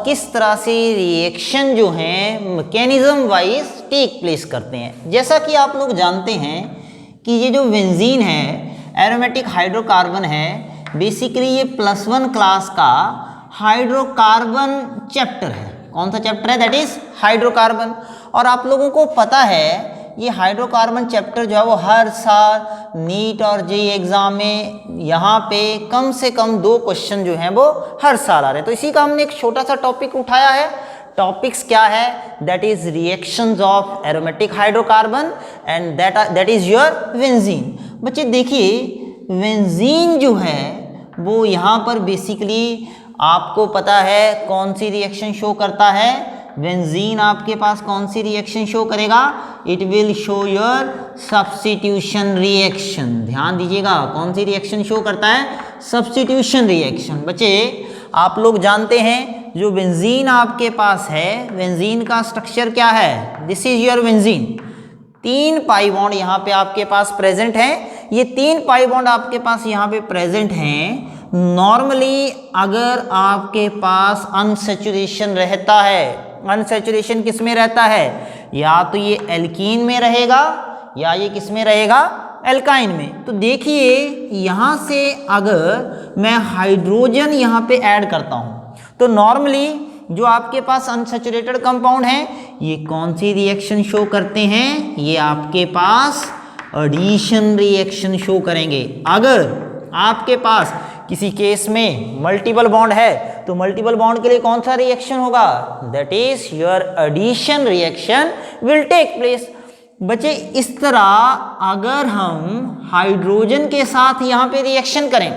किस तरह से रिएक्शन जो हैं मैकेनिज्म वाइज टेक प्लेस करते हैं। जैसा कि आप लोग जानते हैं कि ये जो बेंजीन है एरोमेटिक हाइड्रोकार्बन है, बेसिकली ये +1 क्लास का हाइड्रोकार्बन चैप्टर है। कौन सा चैप्टर है? That is hydrocarbon. और आप लोगों को पता है ये हाइड्रोकार्बन चैप्टर जो है वो हर साल नीट और जेईई एग्जाम में यहाँ पे कम से कम 2 क्वेश्चन जो हैं वो हर साल आ रहे हैं। तो इसी का हमने एक छोटा सा टॉपिक उठाया है। टॉपिक्स क्या है? That is reactions of aromatic hydrocarbon and that is your benzene. बच्चे देखिए बेंजीन जो है वो यहाँ पर बेसिकली आपको पता है कौन सी रिएक्शन शो करता है। बेंजीन आपके पास कौन सी रिएक्शन शो करेगा? It will show your substitution reaction. ध्यान दीजिएगा, कौन सी रिएक्शन शो करता है? Substitution reaction. बच्चे आप लोग जानते हैं जो बेंजीन आपके पास है, बेंजीन का स्ट्रक्चर क्या है? This is your benzene. 3 pi bond यहाँ पे आपके पास प्रेजेंट हैं। ये 3 पाई बॉन्ड आपके पास यहाँ पे प्रेजेंट हैं। नॉर्मली अगर आपके पास अनसैचुरेशन रहता है, अनसैचुरेशन किस में रहता है? या तो ये एल्कीन में रहेगा या ये किस में रहेगा? एल्काइन में। तो देखिए यहाँ से अगर मैं हाइड्रोजन यहाँ पे ऐड करता हूँ तो नॉर्मली जो आपके पास अनसैचुरेटेड कंपाउंड है ये कौन सी रिएक्शन शो करते हैं? ये आपके पास एडिशन रिएक्शन शो करेंगे। अगर आपके पास किसी केस में मल्टीपल बॉन्ड है तो मल्टीपल बॉन्ड के लिए कौन सा रिएक्शन होगा? That is your addition reaction will take place. बच्चे इस तरह अगर हम हाइड्रोजन के साथ यहाँ पे रिएक्शन करें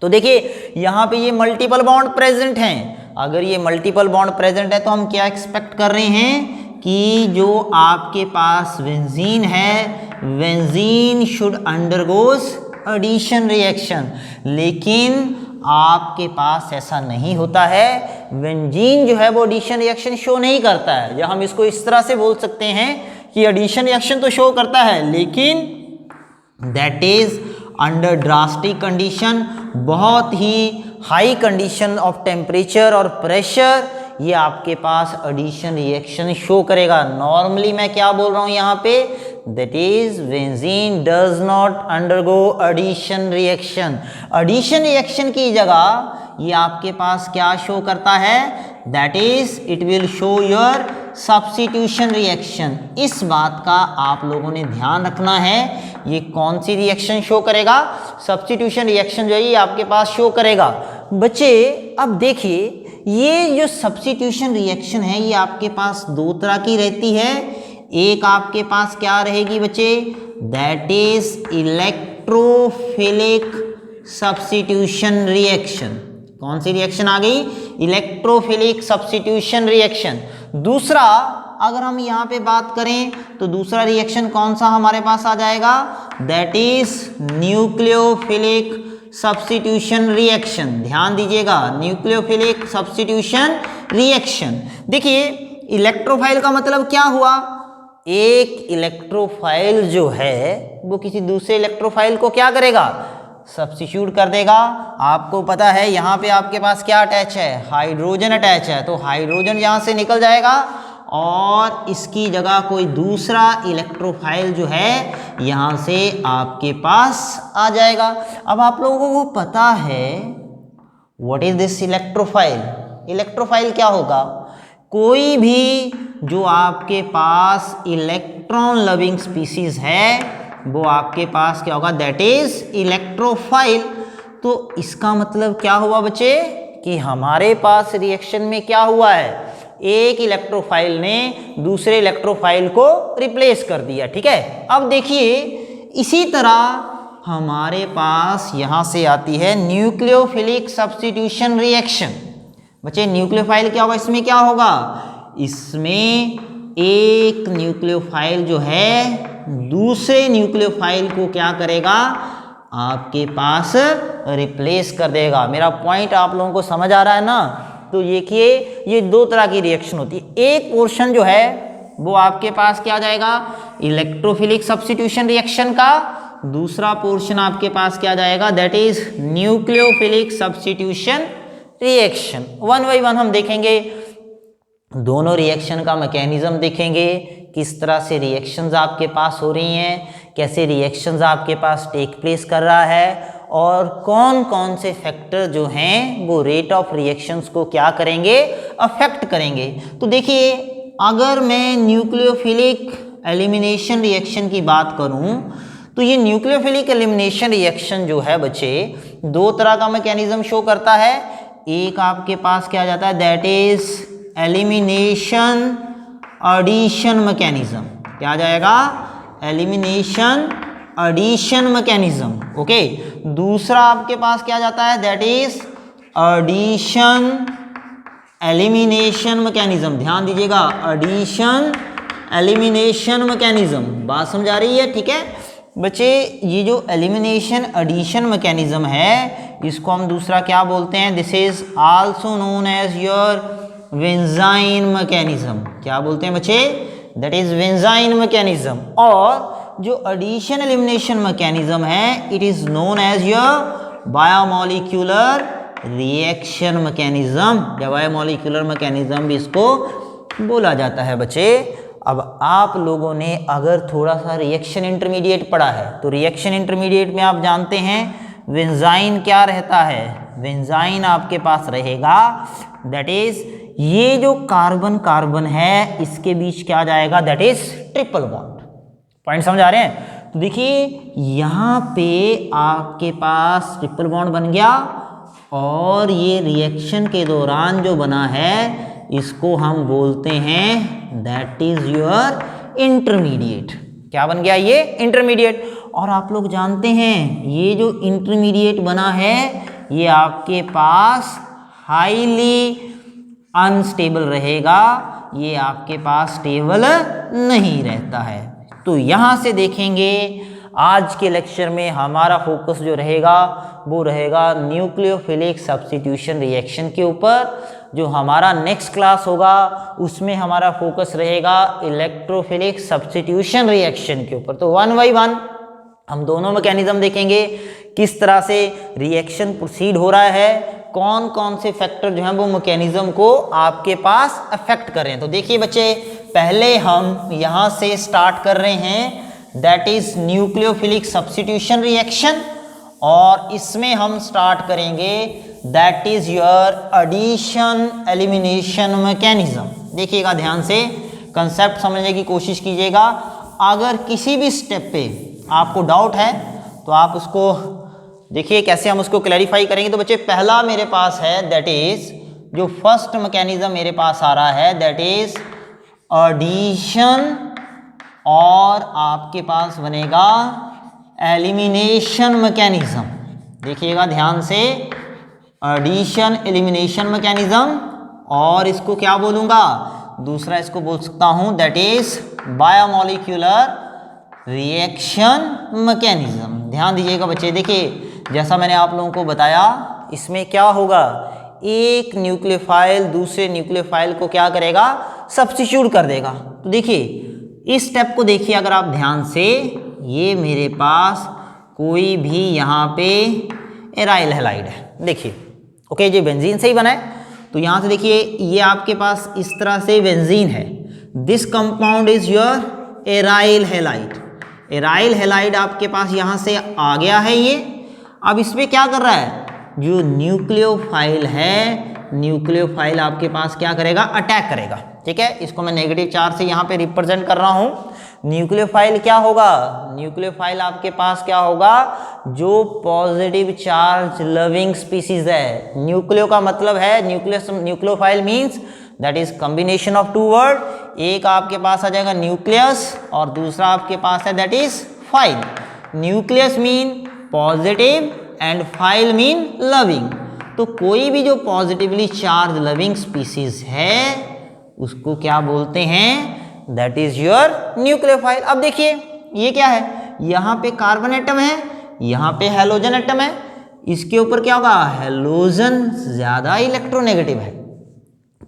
तो देखिए यहाँ पे ये मल्टीपल बॉन्ड प्रेजेंट हैं। अगर ये मल्टीपल बॉन्ड प्रेजेंट है तो हम क्या एक्सपेक्ट कर रहे हैं कि जो आपके पास बेंजीन है, benzene should undergoes addition reaction. लेकिन आपके पास ऐसा नहीं होता है। बेंजीन जो है वो एडिशन रिएक्शन शो नहीं करता है। या हम इसको इस तरह से बोल सकते हैं कि एडिशन रिएक्शन तो शो करता है लेकिन that is under drastic condition, बहुत ही हाई कंडीशन ऑफ टेम्परेचर और प्रेशर ये आपके पास एडिशन रिएक्शन शो करेगा। नॉर्मली मैं क्या बोल रहा हूँ यहाँ पे? That is benzene does not undergo addition reaction. Addition reaction की जगह ये आपके पास क्या शो करता है? That is it will show your substitution reaction. इस बात का आप लोगों ने ध्यान रखना है। ये कौन सी रिएक्शन शो करेगा? सब्स्टिट्यूशन रिएक्शन जो है ये आपके पास शो करेगा। बच्चे अब देखिए ये जो सब्स्टिट्यूशन रिएक्शन है ये आपके पास 2 तरह की रहती है। एक आपके पास क्या रहेगी बच्चे? That is electrophilic substitution reaction. कौन सी रिएक्शन आ गई? Electrophilic substitution reaction. दूसरा अगर हम यहाँ पे बात करें तो दूसरा रिएक्शन कौन सा हमारे पास आ जाएगा? That is nucleophilic substitution reaction. ध्यान दीजिएगा, न्यूक्लियोफिलिक सब्स्टिट्यूशन रिएक्शन। देखिए इलेक्ट्रोफाइल का मतलब क्या हुआ? एक इलेक्ट्रोफाइल जो है वो किसी दूसरे इलेक्ट्रोफाइल को क्या करेगा? सब्स्टिट्यूट कर देगा। आपको पता है यहाँ पे आपके पास क्या अटैच है? हाइड्रोजन अटैच है। तो हाइड्रोजन यहाँ से निकल जाएगा और इसकी जगह कोई दूसरा इलेक्ट्रोफाइल जो है यहाँ से आपके पास आ जाएगा। अब आप लोगों को पता है what is this electrophile? Electrophile क्या होगा? कोई भी जो आपके पास इलेक्ट्रॉन लविंग स्पीसीज है वो आपके पास क्या होगा? That is electrophile. तो इसका मतलब क्या हुआ बच्चे कि हमारे पास रिएक्शन में क्या हुआ है? एक इलेक्ट्रोफाइल ने दूसरे इलेक्ट्रोफाइल को रिप्लेस कर दिया। ठीक है, अब देखिए इसी तरह हमारे पास यहाँ से आती है न्यूक्लियोफिलिक सब्स्टिट्यूशन रिएक्शन। बच्चे न्यूक्लियोफाइल क्या होगा? इसमें क्या होगा? इसमें एक न्यूक्लियोफाइल जो है दूसरे न्यूक्लियोफाइल को क्या करेगा? आपके पास रिप्लेस कर देगा। मेरा पॉइंट आप लोगों को समझ आ रहा है ना? तो देखिए ये 2 तरह की रिएक्शन होती है। एक पोर्शन जो है वो आपके पास क्या आ जाएगा? इलेक्ट्रोफिलिक सब्स्टिट्यूशन रिएक्शन का। दूसरा पोर्शन आपके पास क्या आ जाएगा? That is nucleophilic substitution reaction. One by one हम देखेंगे, दोनों रिएक्शन का मैकेनिज्म देखेंगे, किस तरह से रिएक्शंस आपके पास हो रही हैं, कैसे रिएक्शंस आपके पास टेक प्लेस कर रहा है, और कौन कौन से फैक्टर जो हैं वो रेट ऑफ रिएक्शंस को क्या करेंगे, अफेक्ट करेंगे। तो देखिए, अगर मैं न्यूक्लियोफिलिक एलिमिनेशन रिएक्शन की बात करूं तो ये न्यूक्लियोफिलिक एलिमिनेशन रिएक्शन जो है बच्चे, दो तरह का मैकेनिज्म शो करता है। एक आपके पास क्या आ जाता है, that is elimination addition mechanism. क्या आ जाएगा, एलिमिनेशन एडिशन मैकेनिज्म। ओके, दूसरा आपके पास क्या जाता है, that is addition elimination mechanism. ध्यान दीजिएगा, एडिशन एलिमिनेशन मैकेनिज्म। बात समझ आ रही है? ठीक है बच्चे, ये जो एलिमिनेशन एडिशन मैकेनिज्म है, इसको हम दूसरा क्या बोलते हैं, this is also known as your वेंजाइन मैकेनिज्म। क्या बोलते हैं बच्चे, दैट इज वेंजाइन मैकेनिज्म। और जो एडिशन एलिमिनेशन मैकेनिज्म है, it is known as your bimolecular reaction mechanism, या बायोमोलिक्यूलर मैकेनिज्म भी इसको बोला जाता है बच्चे। अब आप लोगों ने अगर थोड़ा सा रिएक्शन इंटरमीडिएट पढ़ा है, तो रिएक्शन इंटरमीडिएट में आप जानते हैं वेंजाइन क्या रहता है, वेंजाइन आपके पास रहेगा, दैट इज ये जो कार्बन कार्बन है इसके बीच क्या जाएगा, that is triple bond. Point समझ आ रहे हैं? तो देखिए, यहाँ पे आपके पास ट्रिपल बॉन्ड बन गया, और ये रिएक्शन के दौरान जो बना है इसको हम बोलते हैं दैट इज योर इंटरमीडिएट। क्या बन गया, ये इंटरमीडिएट। और आप लोग जानते हैं ये जो इंटरमीडिएट बना है ये आपके पास हाईली अनस्टेबल रहेगा, ये आपके पास स्टेबल नहीं रहता है। तो यहाँ से देखेंगे आज के लेक्चर में हमारा फोकस जो रहेगा वो रहेगा न्यूक्लियोफिलिक सब्स्टिट्यूशन रिएक्शन के ऊपर। जो हमारा नेक्स्ट क्लास होगा उसमें हमारा फोकस रहेगा इलेक्ट्रोफिलिक सब्स्टिट्यूशन रिएक्शन के ऊपर। तो वन बाई वन हम दोनों मैकेनिज्म देखेंगे, किस तरह से रिएक्शन प्रोसीड हो रहा है, कौन कौन से फैक्टर जो हैं वो मैकेनिज्म को आपके पास अफेक्ट कर रहे हैं। तो देखिए बच्चे, पहले हम यहाँ से स्टार्ट कर रहे हैं, that is nucleophilic substitution reaction, और इसमें हम स्टार्ट करेंगे that is your addition elimination mechanism. देखिएगा ध्यान से, कंसेप्ट समझने की कोशिश कीजिएगा। अगर किसी भी स्टेप पे आपको डाउट है तो आप उसको देखिए कैसे हम उसको क्लैरिफाई करेंगे। तो बच्चे, पहला मेरे पास है, दैट इज जो फर्स्ट मैकेनिज्म मेरे पास आ रहा है, दैट इज एडिशन, और आपके पास बनेगा एलिमिनेशन मैकेनिज्म। देखिएगा ध्यान से, एडिशन एलिमिनेशन मैकेनिज्म, और इसको क्या बोलूँगा, दूसरा इसको बोल सकता हूँ that is biomolecular reaction mechanism. ध्यान दीजिएगा बच्चे, देखिए जैसा मैंने आप लोगों को बताया, इसमें क्या होगा, एक न्यूक्लियोफाइल दूसरे न्यूक्लियोफाइल को क्या करेगा, सब्स्टिट्यूट कर देगा। तो देखिए इस स्टेप को देखिए अगर आप ध्यान से, ये मेरे पास कोई भी यहाँ पे एराइल हैलाइड है, देखिए ओके, जो बेंजीन से ही बना है। तो यहाँ से देखिए ये आपके पास इस तरह से बेंजीन है, this compound is your aryl halide. Aryl halide आपके पास यहाँ से आ गया है ये। अब इसमें क्या कर रहा है, जो न्यूक्लियोफाइल है, न्यूक्लियोफाइल आपके पास क्या करेगा, अटैक करेगा। ठीक है, इसको मैं नेगेटिव चार्ज से यहाँ पे रिप्रेजेंट कर रहा हूँ। न्यूक्लियोफाइल क्या होगा, न्यूक्लियोफाइल आपके पास क्या होगा, जो पॉजिटिव चार्ज लविंग स्पीसीज है। न्यूक्लियो का मतलब है nucleus, nucleophile means that is combination of two word. एक आपके पास आ जाएगा न्यूक्लियस और दूसरा आपके पास है that is file. Nucleus mean positive and file mean loving. तो कोई भी जो पॉजिटिवली चार्ज लविंग स्पीसीज है उसको क्या बोलते हैं, दैट इज योर न्यूक्लियोफाइल। अब देखिए ये क्या है, यहाँ पे कार्बन एटम है, यहाँ पे हेलोजन एटम है, इसके ऊपर क्या होगा, हेलोजन ज्यादा इलेक्ट्रोनेगेटिव है,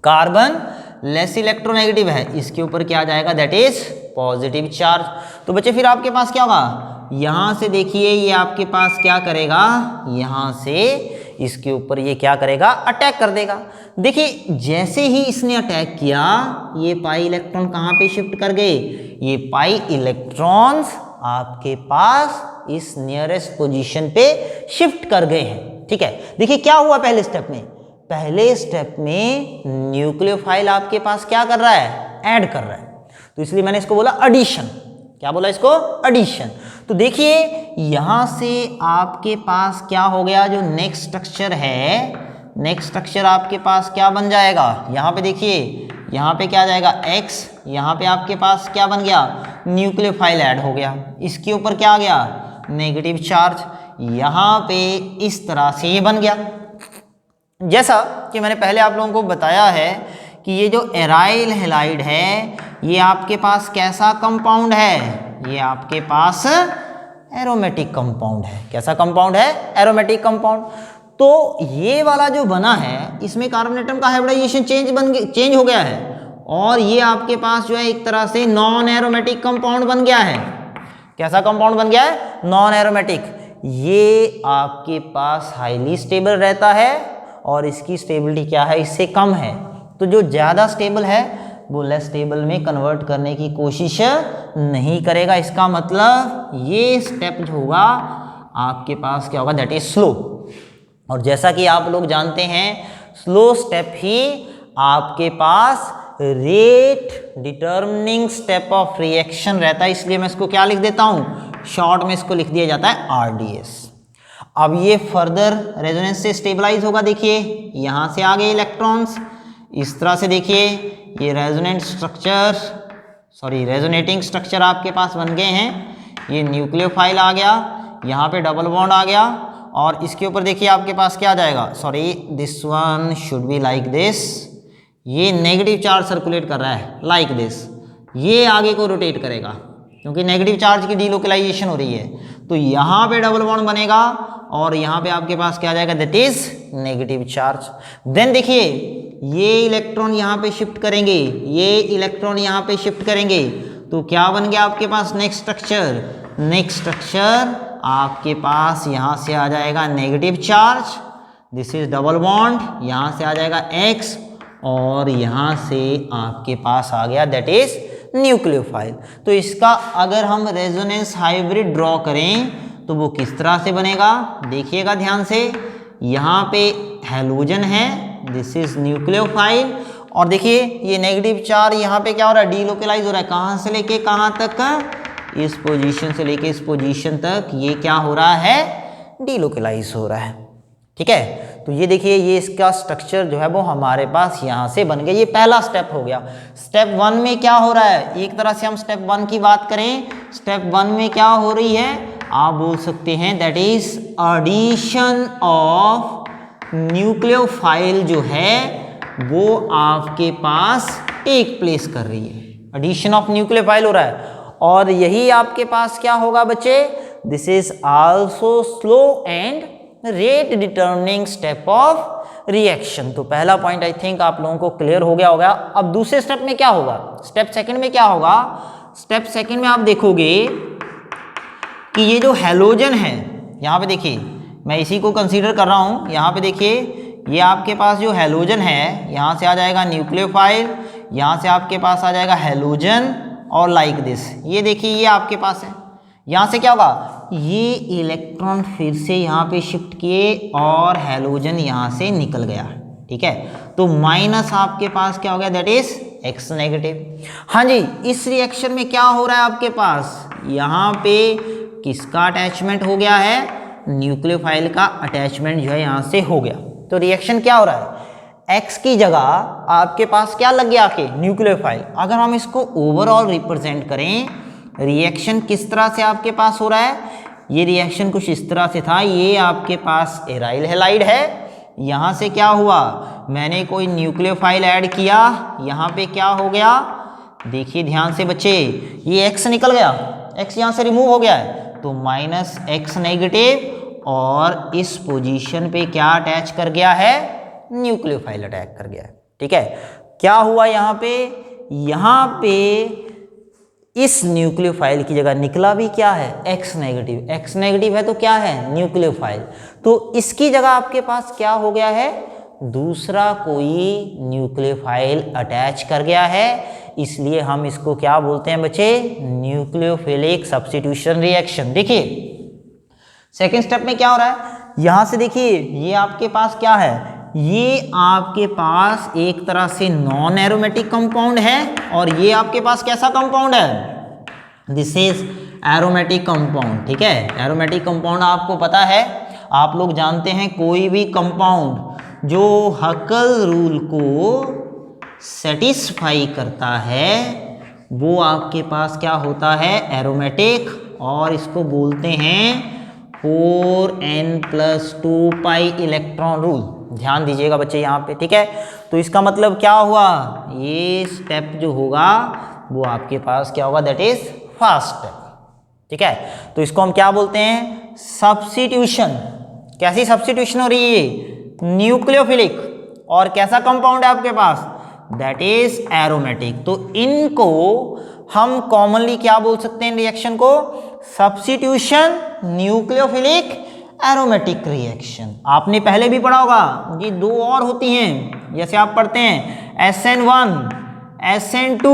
कार्बन लेस इलेक्ट्रोनेगेटिव है, इसके ऊपर क्या आ जाएगा, दैट इज पॉजिटिव चार्ज। तो बच्चे फिर आपके पास क्या होगा, यहाँ से देखिए ये आपके पास क्या करेगा, यहाँ से इसके ऊपर ये क्या करेगा, अटैक कर देगा। देखिए जैसे ही इसने अटैक किया, ये पाई इलेक्ट्रॉन कहाँ पे शिफ्ट कर गए, ये पाई इलेक्ट्रॉन्स आपके पास इस नियरेस्ट पोजीशन पे शिफ्ट कर गए हैं। ठीक है, देखिए क्या हुआ पहले स्टेप में, पहले स्टेप में न्यूक्लियोफाइल आपके पास क्या कर रहा है, ऐड कर रहा है, तो इसलिए मैंने इसको बोला एडिशन। क्या बोला इसको, एडिशन। तो देखिए यहां से आपके पास क्या हो गया, जो नेक्स्ट स्ट्रक्चर है, नेक्स्ट स्ट्रक्चर आपके पास क्या बन जाएगा, यहाँ पे देखिए, यहाँ पे क्या आ जाएगा X, यहाँ पे आपके पास क्या बन गया, न्यूक्लियोफाइल ऐड हो गया, इसके ऊपर क्या आ गया, नेगेटिव चार्ज, यहाँ पे इस तरह से ये बन गया। जैसा कि मैंने पहले आप लोगों को बताया है कि ये जो एराइल हैलाइड है, ये आपके पास कैसा कंपाउंड है, ये आपके पास एरोमेटिक कंपाउंड है। कैसा कंपाउंड है, एरोमेटिक कंपाउंड। तो ये वाला जो बना है, इसमें कार्बन एटम का हाइब्रिडाइजेशन चेंज हो गया है, और ये आपके पास जो है एक तरह से नॉन एरोमेटिक कंपाउंड बन गया है। कैसा कंपाउंड बन गया है, नॉन एरोमेटिक। ये आपके पास हाईली स्टेबल रहता है, और इसकी स्टेबिलिटी क्या है, इससे कम है। तो जो ज़्यादा स्टेबल है वो लेस स्टेबल में कन्वर्ट करने की कोशिश नहीं करेगा। इसका मतलब ये स्टेप जो होगा आपके पास क्या होगा, दैट इज स्लो। और जैसा कि आप लोग जानते हैं, स्लो स्टेप ही आपके पास rate determining step of reaction रहता है। इसलिए मैं इसको क्या लिख देता हूँ, शॉर्ट में इसको लिख दिया जाता है RDS। अब ये फर्दर रेजोनेंस से स्टेबलाइज होगा। देखिए यहाँ से आ गए इलेक्ट्रॉन्स, इस तरह से देखिए ये रेजोनेटिंग स्ट्रक्चर आपके पास बन गए हैं। ये न्यूक्लियोफाइल आ गया, यहाँ पे डबल बॉन्ड आ गया, और इसके ऊपर देखिए आपके पास क्या आ जाएगा, sorry this one should be like this, ये नेगेटिव चार्ज सर्कुलेट कर रहा है लाइक दिस, ये आगे को रोटेट करेगा क्योंकि नेगेटिव चार्ज की डीलोकलाइजेशन हो रही है। तो यहाँ पे डबल बॉन्ड बनेगा, और यहाँ पे आपके पास क्या आ जाएगा, that is negative charge. Then देखिए ये इलेक्ट्रॉन यहाँ पे शिफ्ट करेंगे, ये इलेक्ट्रॉन यहाँ पे शिफ्ट करेंगे, तो क्या बन गया आपके पास नेक्स्ट स्ट्रक्चर, नेक्स्ट स्ट्रक्चर आपके पास यहाँ से आ जाएगा negative charge, this is double bond, यहाँ से आ जाएगा X, और यहाँ से आपके पास आ गया दैट इज न्यूक्लियोफाइल। तो इसका अगर हम रेजोनेंस हाइब्रिड ड्रॉ करें तो वो किस तरह से बनेगा, देखिएगा ध्यान से। यहाँ पे हैलोजन है, दिस इज न्यूक्लियोफाइल, और देखिए ये नेगेटिव चार्ज यहाँ पे क्या हो रहा है, डीलोकलाइज हो रहा है। कहाँ से लेके कहाँ तक, इस पोजीशन से लेके इस पोजीशन तक ये क्या हो रहा है, डीलोकलाइज हो रहा है। ठीक है, तो ये देखिए ये इसका स्ट्रक्चर जो है वो हमारे पास यहाँ से बन गया। ये पहला स्टेप हो गया। स्टेप 1 में क्या हो रहा है, एक तरह से हम स्टेप 1 की बात करें, स्टेप 1 में क्या हो रही है, आप बोल सकते हैं that is addition of nucleophile जो है वो आपके पास टेक प्लेस कर रही है, एडिशन ऑफ न्यूक्लियोफाइल हो रहा है। और यही आपके पास क्या होगा बच्चे, this is also slow and rate determining step of reaction. तो पहला पॉइंट आई थिंक आप लोगों को क्लियर हो गया होगा। अब दूसरे स्टेप में क्या होगा, स्टेप सेकंड में क्या होगा, स्टेप सेकंड में आप देखोगे कि ये जो हैलोजन है, यहाँ पे देखिए मैं इसी को कंसीडर कर रहा हूँ, यहाँ पे देखिए ये आपके पास जो हैलोजन है, यहाँ से आ जाएगा न्यूक्लियोफाइल, यहाँ से आपके पास आ जाएगा हैलोजन, और लाइक दिस, ये देखिए ये आपके पास है। यहाँ से क्या होगा, ये इलेक्ट्रॉन फिर से यहाँ पे शिफ्ट किए और हैलोजन यहाँ से निकल गया। ठीक है, तो माइनस आपके पास क्या हो गया, दैट इज X नेगेटिव। हाँ जी, इस रिएक्शन में क्या हो रहा है आपके पास, यहाँ पे किसका अटैचमेंट हो गया है, न्यूक्लियोफाइल का अटैचमेंट जो है यहाँ से हो गया। तो रिएक्शन क्या हो रहा है, X की जगह आपके पास क्या लग गया आके, न्यूक्लियोफाइल। अगर हम इसको ओवरऑल रिप्रेजेंट करें, रिएक्शन किस तरह से आपके पास हो रहा है, ये रिएक्शन कुछ इस तरह से था, ये आपके पास एराइल हैलाइड है, यहाँ से क्या हुआ, मैंने कोई न्यूक्लियोफाइल ऐड किया, यहाँ पे क्या हो गया, देखिए ध्यान से बच्चे, ये X निकल गया, X यहाँ से रिमूव हो गया है, तो माइनस X नेगेटिव, और इस पोजीशन पे क्या अटैच कर गया है, न्यूक्लियोफाइल अटैक कर गया है। ठीक है, क्या हुआ यहाँ पे इस न्यूक्लियोफाइल की जगह निकला भी क्या है, X नेगेटिव। X नेगेटिव है तो क्या है, न्यूक्लियोफाइल। तो इसकी जगह आपके पास क्या हो गया है, दूसरा कोई न्यूक्लियोफाइल अटैच कर गया है, इसलिए हम इसको क्या बोलते हैं बच्चे, न्यूक्लियोफिलिक सब्स्टिट्यूशन रिएक्शन। देखिए सेकेंड स्टेप में क्या हो रहा है, यहां से देखिए ये आपके पास क्या है, ये आपके पास एक तरह से नॉन एरोमेटिक कंपाउंड है और ये आपके पास कैसा कंपाउंड है, दिस इज एरोमेटिक कंपाउंड। ठीक है, एरोमेटिक कंपाउंड आपको पता है, आप लोग जानते हैं कोई भी कंपाउंड जो हकल रूल को सेटिस्फाई करता है वो आपके पास क्या होता है, एरोमेटिक, और इसको बोलते हैं 4n+2 पाई इलेक्ट्रॉन रूल। ध्यान दीजिएगा बच्चे यहाँ पे। ठीक है, तो इसका मतलब क्या हुआ, ये स्टेप जो होगा वो आपके पास क्या होगा, दैट इज फर्स्ट स्टेप। ठीक है, तो इसको हम क्या बोलते हैं, सब्स्टिट्यूशन। कैसी सब्स्टिट्यूशन हो रही है, न्यूक्लियोफिलिक, और कैसा कंपाउंड है आपके पास, दैट इज एरोमेटिक। तो इनको हम कॉमनली क्या बोल सकते हैं, रिएक्शन को सब्स्टिट्यूशन न्यूक्लियोफिलिक एरोमेटिक रिएक्शन। आपने पहले भी पढ़ा होगा, ये दो और होती हैं, जैसे आप पढ़ते हैं SN1 SN2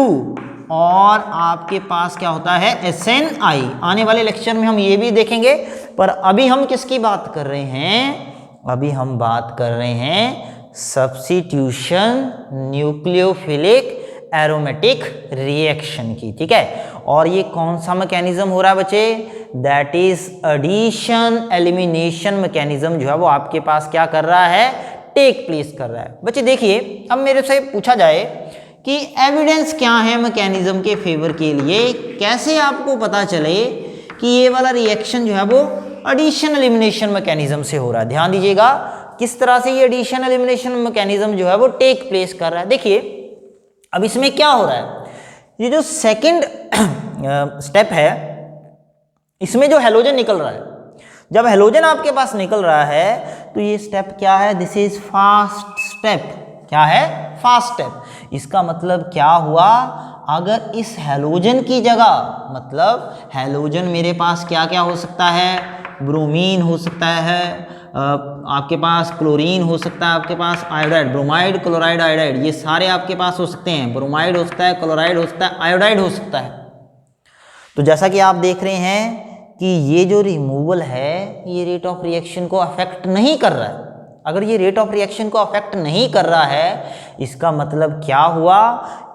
और आपके पास क्या होता है SNI। आने वाले लेक्चर में हम ये भी देखेंगे, पर अभी हम किसकी बात कर रहे हैं, अभी हम बात कर रहे हैं सब्स्टिट्यूशन न्यूक्लियोफिलिक एरोमेटिक रिएक्शन की। ठीक है, और ये कौन सा मैकेनिज्म हो रहा है बच्चे, that is addition elimination mechanism जो है वो आपके पास क्या कर रहा है, टेक प्लेस कर रहा है। बच्चे देखिए, अब मेरे से पूछा जाए कि एविडेंस क्या है मैकेनिज्म के फेवर के लिए, कैसे आपको पता चले कि ये वाला रिएक्शन जो है वो एडिशन एलिमिनेशन मैकेनिज्म से हो रहा है। ध्यान दीजिएगा किस तरह से ये एडिशन एलिमिनेशन मैकेनिज्म जो है वो टेक प्लेस कर रहा है। देखिए अब इसमें क्या हो रहा है, ये जो सेकंड स्टेप है इसमें जो हैलोजन निकल रहा है, जब हैलोजन आपके पास निकल रहा है तो ये स्टेप क्या है, दिस इज फास्ट स्टेप। क्या है, फास्ट स्टेप। इसका मतलब क्या हुआ, अगर इस हैलोजन की जगह, मतलब हैलोजन मेरे पास क्या क्या हो सकता है, ब्रोमीन हो सकता है, आपके पास क्लोरीन हो सकता है, आपके पास आयोडाइड, ब्रोमाइड, क्लोराइड, आयोडाइड, ये सारे आपके पास हो सकते हैं। ब्रोमाइड हो सकता है, क्लोराइड हो सकता है, आयोडाइड हो सकता है। तो जैसा कि आप देख रहे हैं कि ये जो रिमूवल है ये रेट ऑफ रिएक्शन को अफेक्ट नहीं कर रहा है। अगर ये रेट ऑफ रिएक्शन को अफेक्ट नहीं कर रहा है, इसका मतलब क्या हुआ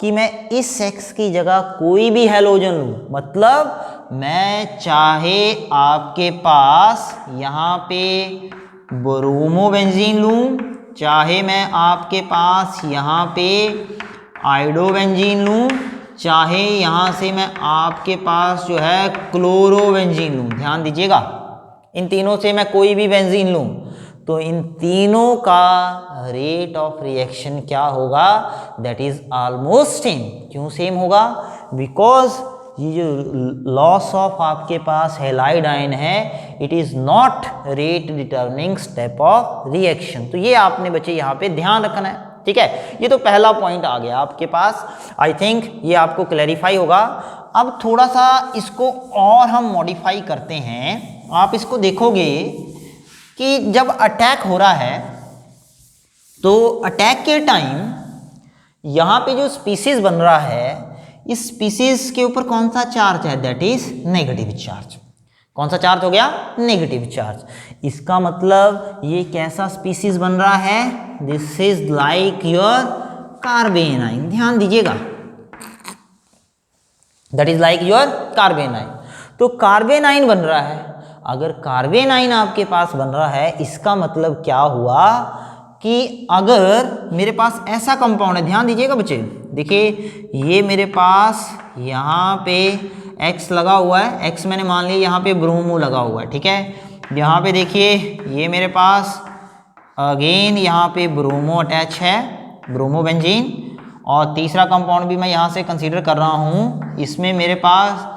कि मैं इस X की जगह कोई भी हैलोजन लूँ, मतलब मैं चाहे आपके पास यहाँ पे ब्रोमोबेंजीन लूँ, चाहे मैं आपके पास यहाँ पे आयोडोबेंजीन लूँ, चाहे यहाँ से मैं आपके पास जो है क्लोरोबेंजीन लूँ। ध्यान दीजिएगा, इन तीनों से मैं कोई भी बेंजीन लूँ तो इन तीनों का रेट ऑफ रिएक्शन क्या होगा, दैट इज ऑलमोस्ट सेम। क्यों सेम होगा, बिकॉज ये जो लॉस ऑफ आपके पास हैलाइड आयन है, it is not rate determining step of reaction. तो ये आपने बच्चे यहाँ पे ध्यान रखना है। ठीक है, ये तो पहला पॉइंट आ गया आपके पास। आई थिंक ये आपको क्लैरिफाई होगा। अब थोड़ा सा इसको और हम मॉडिफाई करते हैं। आप इसको देखोगे कि जब अटैक हो रहा है तो अटैक के टाइम यहाँ पे जो स्पीसीज बन रहा है, इस स्पीसीज के ऊपर कौन सा चार्ज है, दैट इज नेगेटिव चार्ज। कौन सा चार्ज हो गया, नेगेटिव चार्ज। इसका मतलब ये कैसा स्पीसीज बन रहा है, दिस इज लाइक योर कार्बेनाइन। ध्यान दीजिएगा, दैट इज लाइक योर कार्बेनाइन। तो कार्बेनाइन बन रहा है। अगर कार्बेनाइन आपके पास बन रहा है, इसका मतलब क्या हुआ कि अगर मेरे पास ऐसा कंपाउंड है, ध्यान दीजिएगा बच्चे, देखिए ये मेरे पास यहाँ पे X लगा हुआ है, X मैंने मान लिया यहाँ पे ब्रोमो लगा हुआ है। ठीक है, यहाँ पे देखिए ये मेरे पास अगेन यहाँ पे ब्रोमो अटैच है, ब्रोमोबेंजीन, और तीसरा कंपाउंड भी मैं यहाँ से कंसीडर कर रहा हूँ, इसमें मेरे पास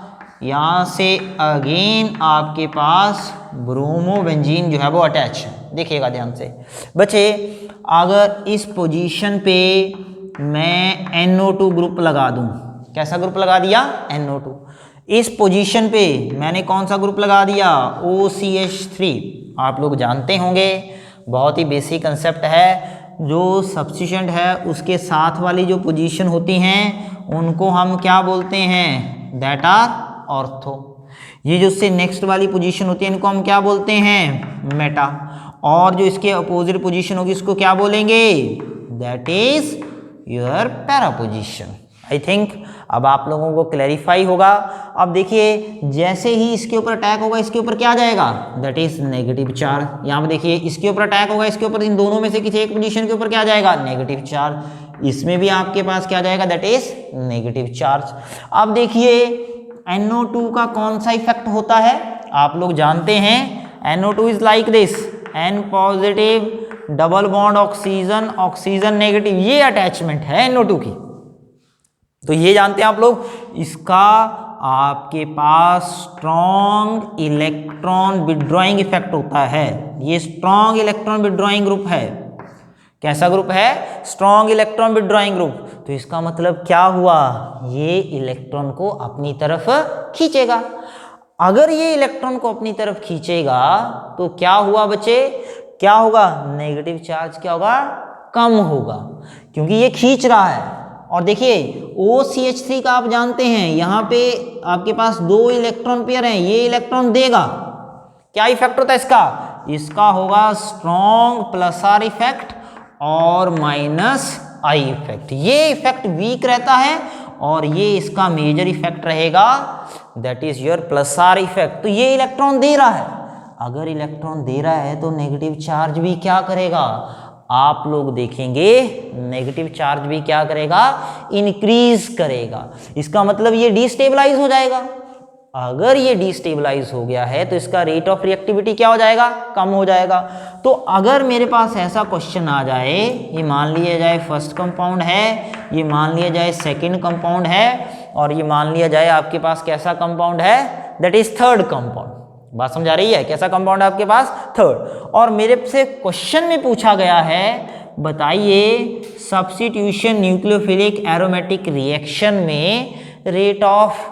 यहाँ से अगेन आपके पास ब्रोमोबेंजीन जो है वो अटैच है। देखिएगा ध्यान से बच्चे, अगर इस पोजीशन पे मैं NO2 ग्रुप लगा दूं, कैसा ग्रुप लगा दिया? NO2। इस पोजीशन पे मैंने कौन सा ग्रुप लगा दिया? OCH3। आप लोग जानते होंगे, बहुत ही बेसिक कंसेप्ट है, जो सब्स्टिट्यूएंट है उसके साथ वाली जो पोजीशन होती हैं उनको हम क्या बोलते हैं? That are ortho. ये जो उससे नेक्स्ट वाली पोजीशन होती है इनको हम क्या बोलते हैं? मेटा। और जो इसके अपोजिट पोजीशन होगी इसको क्या बोलेंगे? That is your para position. I think अब आप लोगों को क्लैरिफाई होगा। अब देखिए, जैसे ही इसके ऊपर अटैक होगा इसके ऊपर क्या जाएगा? That is negative charge. यहाँ पे देखिए, इसके ऊपर अटैक होगा इसके ऊपर, इन दोनों में से किसी एक पोजीशन के ऊपर क्या जाएगा? Negative charge. इसमें भी आपके पास क्या जाएगा? That is negative charge. अब देखिए, NO2 का कौन सा इफेक्ट होता है? आप लोग जानते हैं, NO2 is like this, N positive double bond oxygen, oxygen negative, ये अटैचमेंट है NO2 की। तो ये जानते हैं आप लोग, इसका आपके पास स्ट्रॉन्ग इलेक्ट्रॉन विड्रॉइंग इफेक्ट होता है। ये स्ट्रॉन्ग इलेक्ट्रॉन विड्रॉइंग ग्रुप है। कैसा ग्रुप है? Strong electron withdrawing group. तो इसका मतलब क्या हुआ? ये इलेक्ट्रॉन को अपनी तरफ खींचेगा। अगर ये इलेक्ट्रॉन को अपनी तरफ खींचेगा तो क्या हुआ बच्चे? क्या होगा? नेगेटिव चार्ज क्या होगा? कम होगा, क्योंकि ये खींच रहा है। और देखिए, OCH3 का आप जानते हैं, यहाँ पे आपके पास 2 इलेक्ट्रॉन पेयर हैं, ये इलेक्ट्रॉन देगा। क्या इफेक्ट होता है इसका? इसका होगा स्ट्रॉन्ग प्लस आर इफेक्ट और माइनस आई इफेक्ट। ये इफेक्ट वीक रहता है और ये इसका मेजर इफेक्ट रहेगा, that is your plus are effect. तो ये इलेक्ट्रॉन दे रहा है। अगर इलेक्ट्रॉन दे रहा है तो नेगेटिव चार्ज भी क्या करेगा? आप लोग देखेंगे, नेगेटिव चार्ज भी क्या करेगा? इंक्रीज करेगा। इसका मतलब ये डिस्टेबलाइज हो जाएगा। अगर ये डिस्टेबलाइज हो गया है तो इसका रेट ऑफ रिएक्टिविटी क्या हो जाएगा? कम हो जाएगा। तो अगर मेरे पास ऐसा क्वेश्चन आ जाए, ये मान लिया जाए फर्स्ट कंपाउंड है, ये मान लिया जाए सेकंड कंपाउंड है, और ये मान लिया जाए आपके पास कैसा कंपाउंड है? That is third compound. बात समझ आ रही है? कैसा कंपाउंड है आपके पास? थर्ड। और मेरे से क्वेश्चन में पूछा गया है, बताइए सब्स्टिट्यूशन न्यूक्लियोफिलिक एरोमेटिक रिएक्शन में रेट ऑफ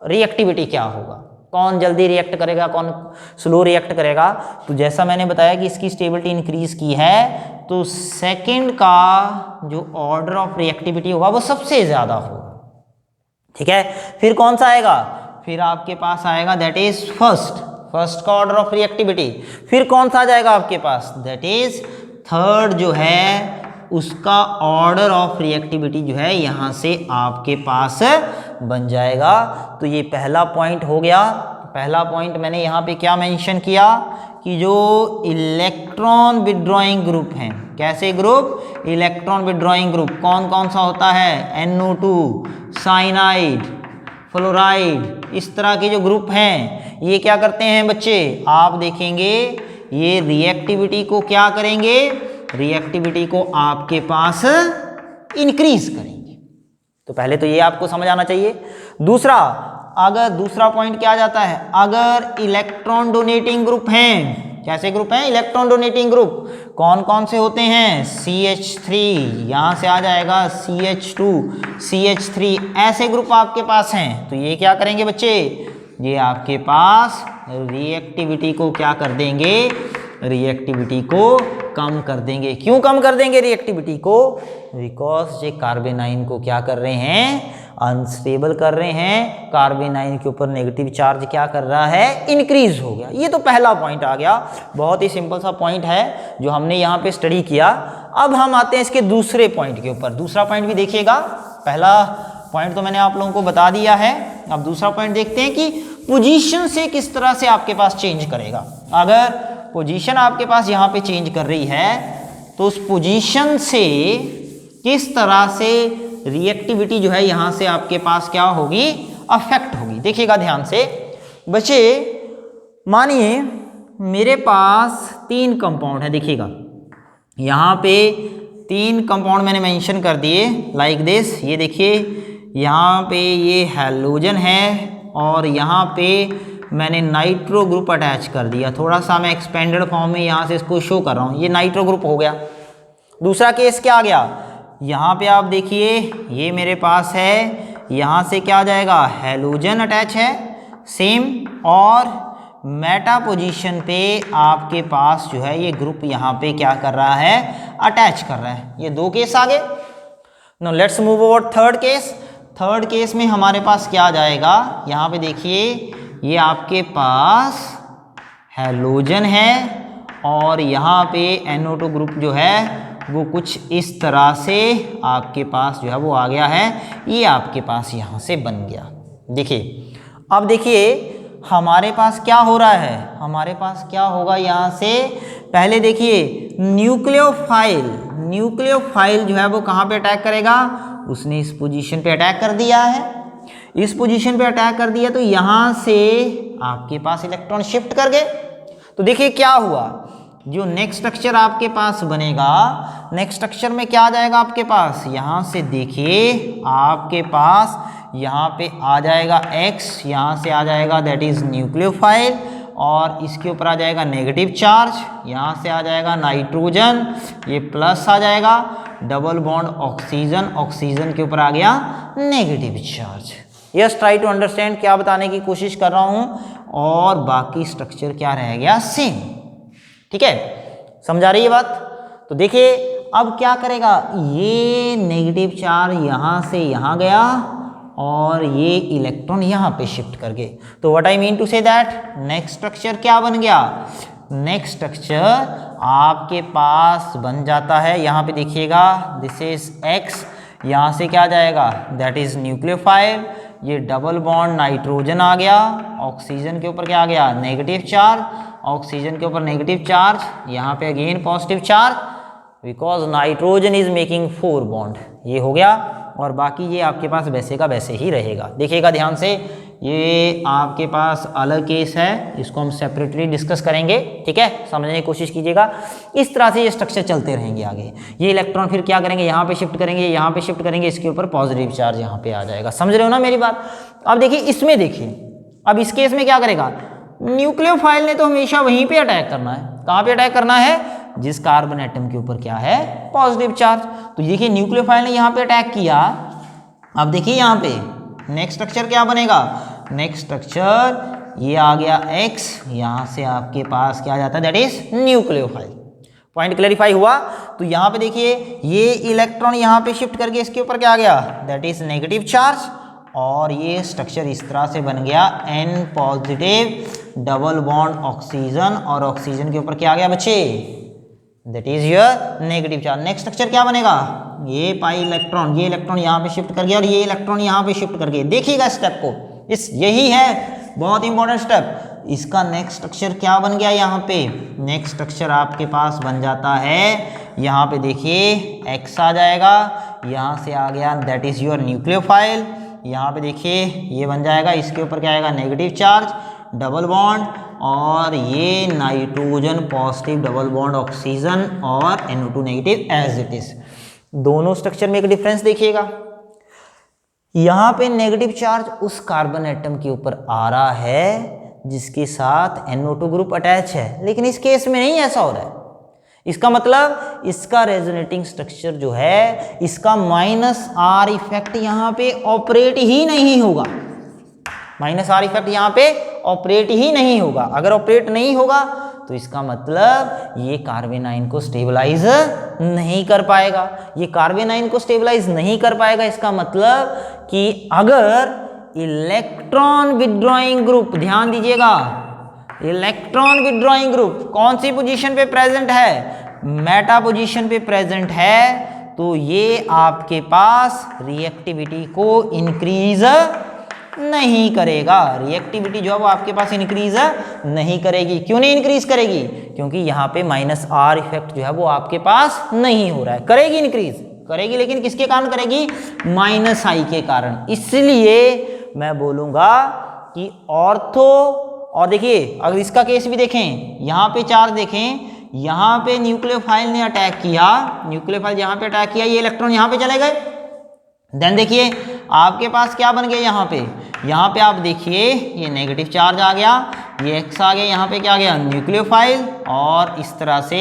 रिएक्टिविटी क्या होगा? कौन जल्दी रिएक्ट करेगा, कौन स्लो रिएक्ट करेगा? तो जैसा मैंने बताया कि इसकी स्टेबिलिटी इंक्रीज की है, तो सेकंड का जो ऑर्डर ऑफ रिएक्टिविटी होगा वो सबसे ज्यादा होगा। ठीक है, फिर कौन सा आएगा? फिर आपके पास आएगा दैट इज फर्स्ट का ऑर्डर ऑफ रिएक्टिविटी। फिर कौन सा आ जाएगा आपके पास? दैट इज थर्ड जो है उसका ऑर्डर ऑफ रिएक्टिविटी जो है यहाँ से आपके पास बन जाएगा। तो ये पहला पॉइंट हो गया। पहला पॉइंट मैंने यहाँ पे क्या मेंशन किया कि जो इलेक्ट्रॉन विड्रॉइंग ग्रुप हैं, कैसे ग्रुप? इलेक्ट्रॉन विड्रॉइंग ग्रुप कौन कौन सा होता है? NO2, साइनाइड, फ्लोराइड, इस तरह के जो ग्रुप हैं ये क्या करते हैं बच्चे? आप देखेंगे ये रिएक्टिविटी को क्या करेंगे? रिएक्टिविटी को आपके पास इंक्रीज करेंगे। तो पहले तो ये आपको समझ आना चाहिए। दूसरा, अगर दूसरा पॉइंट क्या आ जाता है? अगर इलेक्ट्रॉन डोनेटिंग ग्रुप हैं, कैसे ग्रुप हैं? इलेक्ट्रॉन डोनेटिंग ग्रुप कौन कौन से होते हैं? CH3, यहाँ से आ जाएगा CH2, CH3, ऐसे ग्रुप आपके पास हैं। तो ये क्या करेंगे बच्चे? ये आपके पास रिएक्टिविटी को क्या कर देंगे? रिएक्टिविटी को कम कर देंगे। क्यों कम कर देंगे रिएक्टिविटी को? बिकॉज ये कार्बेनाइन को क्या कर रहे हैं? अनस्टेबल कर रहे हैं। कार्बेनाइन के ऊपर नेगेटिव चार्ज क्या कर रहा है? इंक्रीज हो गया। ये तो पहला पॉइंट आ गया। बहुत ही सिंपल सा पॉइंट है जो हमने यहाँ पे स्टडी किया। अब हम आते हैं इसके दूसरे पॉइंट के ऊपर। दूसरा पॉइंट भी देखिएगा। पहला पॉइंट तो मैंने आप लोगों को बता दिया है। अब दूसरा पॉइंट देखते हैं कि पोजीशन से किस तरह से आपके पास चेंज करेगा। अगर पोजीशन आपके पास यहाँ पे चेंज कर रही है तो उस पोजीशन से किस तरह से रिएक्टिविटी जो है यहाँ से आपके पास क्या होगी? अफेक्ट होगी। देखिएगा ध्यान से बच्चे, मानिए मेरे पास 3 कंपाउंड है। देखिएगा यहाँ पे 3 कंपाउंड मैंने मेंशन कर दिए लाइक दिस। ये देखिए यहाँ पे ये हैलोजन है और यहाँ पे मैंने नाइट्रो ग्रुप अटैच कर दिया। थोड़ा सा मैं एक्सपेंडेड फॉर्म में यहाँ से इसको शो कर रहा हूँ। ये नाइट्रो ग्रुप हो गया। दूसरा केस क्या आ गया? यहाँ पे आप देखिए ये मेरे पास है, यहाँ से क्या आ जाएगा, हैलोजन अटैच है सेम, और मेटा पोजीशन पे आपके पास जो है ये ग्रुप यहाँ पे क्या कर रहा है, अटैच कर रहा है। ये 2 केस आ गए। Now let's move over third case. Third case में हमारे पास क्या आ जाएगा, यहाँ पे देखिए ये आपके पास हैलोजन है और यहाँ पे NO2 ग्रुप जो है वो कुछ इस तरह से आपके पास जो है वो आ गया है, ये आपके पास यहाँ से बन गया। देखिए अब देखिए हमारे पास क्या हो रहा है, हमारे पास क्या होगा यहाँ से, पहले देखिए न्यूक्लियोफाइल जो है वो कहाँ पे अटैक करेगा, उसने इस पोजीशन पे अटैक कर दिया है, इस पोजीशन पे अटैक कर दिया, तो यहाँ से आपके पास इलेक्ट्रॉन शिफ्ट कर गए। तो देखिए क्या हुआ, जो नेक्स्ट स्ट्रक्चर आपके पास बनेगा, नेक्स्ट स्ट्रक्चर में क्या आ जाएगा आपके पास, यहाँ से देखिए आपके पास यहाँ पे आ जाएगा X, यहाँ से आ जाएगा दैट इज न्यूक्लियोफाइल, और इसके ऊपर आ जाएगा नेगेटिव चार्ज, यहाँ से आ जाएगा नाइट्रोजन, ये प्लस आ जाएगा, डबल बॉन्ड ऑक्सीजन, ऑक्सीजन के ऊपर आ गया negative charge. Yes, try to understand, क्या बताने की कोशिश कर रहा हूँ, और बाकी स्ट्रक्चर क्या रह गया, सेम। ठीक है, समझा रही है बात। तो देखिए अब क्या करेगा, ये नेगेटिव चार्ज यहाँ से यहाँ गया और ये इलेक्ट्रॉन यहाँ पे शिफ्ट कर गए। तो what I mean to say that next structure क्या बन गया, नेक्स्ट स्ट्रक्चर आपके पास बन जाता है, यहाँ पे देखिएगा दिस इज X, यहाँ से क्या जाएगा दैट इज न्यूक्लियोफाइल, ये डबल बॉन्ड नाइट्रोजन आ गया, ऑक्सीजन के ऊपर क्या आ गया नेगेटिव चार्ज, ऑक्सीजन के ऊपर नेगेटिव चार्ज, यहाँ पे again positive charge, because nitrogen is making 4 bond, ये हो गया, और बाकी ये आपके पास वैसे का वैसे ही रहेगा। देखिएगा ध्यान से, ये आपके पास अलग केस है, इसको हम सेपरेटली डिस्कस करेंगे। ठीक है, समझने की कोशिश कीजिएगा। इस तरह से ये स्ट्रक्चर चलते रहेंगे आगे। ये इलेक्ट्रॉन फिर क्या करेंगे, यहाँ पे शिफ्ट करेंगे, यहाँ पे शिफ्ट करेंगे, इसके ऊपर पॉजिटिव चार्ज यहाँ पे आ जाएगा। समझ रहे हो ना मेरी बात। अब देखिए इसमें, देखिए अब इस केस में क्या करेगा, न्यूक्लियोफाइल ने तो हमेशा वहीं पे अटैक करना है। कहाँ पे अटैक करना है, जिस कार्बन एटम के ऊपर क्या है पॉजिटिव चार्ज। तो देखिए न्यूक्लियोफाइल ने यहाँ पे अटैक किया। अब देखिए यहाँ पे नेक्स्ट स्ट्रक्चर क्या बनेगा, नेक्स्ट स्ट्रक्चर ये आ गया X, यहाँ से आपके पास क्या आ जाता है that is nucleophile. Point clarify हुआ। तो यहाँ पे देखिए ये इलेक्ट्रॉन यहाँ पे शिफ्ट करके इसके ऊपर क्या आ गया दैट इज नेगेटिव चार्ज, और ये स्ट्रक्चर इस तरह से बन गया N positive double bond oxygen, और ऑक्सीजन के ऊपर क्या आ गया बच्चे that is your negative charge. Next structure क्या बनेगा, ये पाई इलेक्ट्रॉन, ये इलेक्ट्रॉन यहाँ पे शिफ्ट कर गया और ये इलेक्ट्रॉन यहाँ पे शिफ्ट कर गए। देखिएगा स्टेप को, इस यही है बहुत इंपॉर्टेंट स्टेप। इसका नेक्स्ट स्ट्रक्चर क्या बन गया, यहाँ पे नेक्स्ट स्ट्रक्चर आपके पास बन जाता है, यहाँ पे देखिए X आ जाएगा, यहाँ से आ गया दैट इज योर न्यूक्लियोफाइल, यहाँ पे देखिए ये बन जाएगा, इसके ऊपर क्या आएगा नेगेटिव चार्ज डबल बॉन्ड, और ये nitrogen positive double bond oxygen और NO2 negative as it is. दोनों स्ट्रक्चर में एक डिफरेंस देखिएगा, यहाँ पे नेगेटिव चार्ज उस कार्बन एटम के ऊपर आ रहा है जिसके साथ NO2 ग्रुप अटैच है, लेकिन इस केस में नहीं ऐसा हो रहा है। इसका मतलब इसका रेजोनेटिंग स्ट्रक्चर जो है, इसका -R इफेक्ट यहाँ पे ऑपरेट ही नहीं होगा, -R इफेक्ट यहाँ पे ऑपरेट ही नहीं होगा। अगर ऑपरेट नहीं होगा तो इसका मतलब ये कार्बन आयन को स्टेबलाइज नहीं कर पाएगा। ये कार्बन आयन को स्टेबलाइज नहीं कर पाएगा, इसका मतलब कि अगर इलेक्ट्रॉन विथड्रॉइंग ग्रुप, ध्यान दीजिएगा, इलेक्ट्रॉन विथड्रॉइंग ग्रुप कौन सी पोजीशन पे प्रेजेंट है, मेटा पोजीशन पे प्रेजेंट है, तो ये आपके पास रिएक्टिविटी को इंक्रीज नहीं करेगा। रिएक्टिविटी जो है वो आपके पास इंक्रीज नहीं करेगी। क्यों नहीं इंक्रीज करेगी, क्योंकि यहाँ पे -R इफेक्ट जो है वो आपके पास नहीं हो रहा है। करेगी इंक्रीज, करेगी, लेकिन किसके कारण करेगी, -I के कारण। इसलिए मैं बोलूँगा कि ऑर्थो, और देखिए अगर इसका केस भी देखें, यहाँ पे चार्ज देखें, यहाँ पे न्यूक्लियोफाइल ने अटैक किया, न्यूक्लियोफाइल यहाँ पे अटैक किया, ये इलेक्ट्रॉन यहाँ पे चले गए, देन देखिए आपके पास क्या बन गया, यहाँ पे आप देखिए ये नेगेटिव चार्ज आ गया, ये X आ गया, यहाँ पे क्या आ गया न्यूक्लियोफाइल, और इस तरह से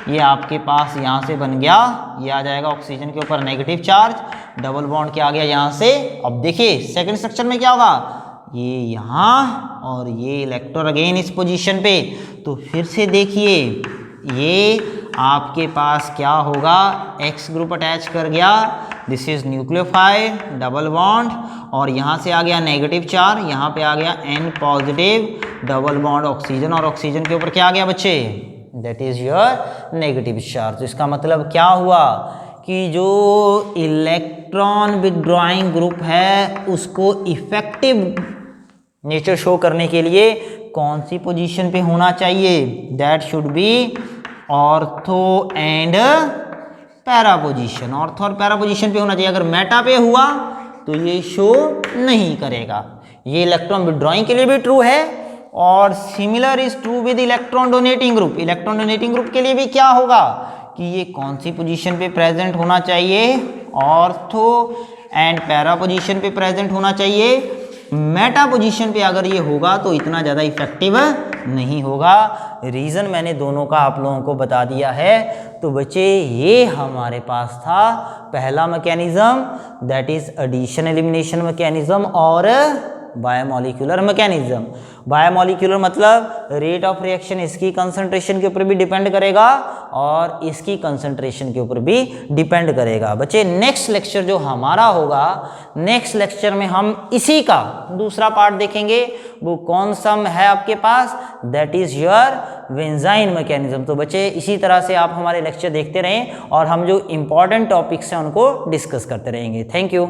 ये आपके पास यहाँ से बन गया, ये आ जाएगा ऑक्सीजन के ऊपर नेगेटिव चार्ज, डबल बॉन्ड क्या आ गया यहाँ से। अब देखिए सेकंड स्ट्रक्चर में क्या होगा, ये यहाँ और ये इलेक्ट्रॉन अगेन इस पोजीशन पे। तो फिर से देखिए ये आपके पास क्या होगा, एक्स ग्रुप अटैच कर गया, this is nucleophile double bond, और यहाँ से आ गया नेगेटिव चार्ज, यहाँ पे आ गया N positive double bond oxygen, और ऑक्सीजन के ऊपर क्या आ गया बच्चे, that is your negative charge. तो इसका मतलब क्या हुआ कि जो इलेक्ट्रॉन विथड्रॉइंग ग्रुप है उसको इफेक्टिव नेचर शो करने के लिए कौन सी पोजीशन पे होना चाहिए, that should be ortho and para position. Ortho और पैरा पोजीशन पे होना चाहिए। अगर मेटा पे हुआ तो ये शो नहीं करेगा। ये इलेक्ट्रॉन विथड्रॉइंग के लिए भी ट्रू है और similar is true with electron donating group. Electron donating group के लिए भी क्या होगा कि ये कौन सी पोजीशन पे प्रेजेंट होना चाहिए, ऑर्थो एंड पैरा पोजीशन पे प्रेजेंट होना चाहिए। मेटा पोजीशन पे अगर ये होगा तो इतना ज़्यादा इफेक्टिव नहीं होगा। रीज़न मैंने दोनों का आप लोगों को बता दिया है। तो बच्चे ये हमारे पास था पहला mechanism, that is addition elimination mechanism और बायोमोलिकुलर मैकेनिज्म। बायोमोलिकुलर मतलब रेट ऑफ रिएक्शन इसकी कंसंट्रेशन के ऊपर भी डिपेंड करेगा और इसकी कंसंट्रेशन के ऊपर भी डिपेंड करेगा। बच्चे नेक्स्ट लेक्चर जो हमारा होगा, नेक्स्ट लेक्चर में हम इसी का दूसरा पार्ट देखेंगे। वो कौन सा है आपके पास, दैट इज योर वेंजाइन मैकेनिज्म। तो बच्चे इसी तरह से आप हमारे लेक्चर देखते रहें और हम जो इंपॉर्टेंट टॉपिक्स हैं उनको डिस्कस करते रहेंगे। Thank you.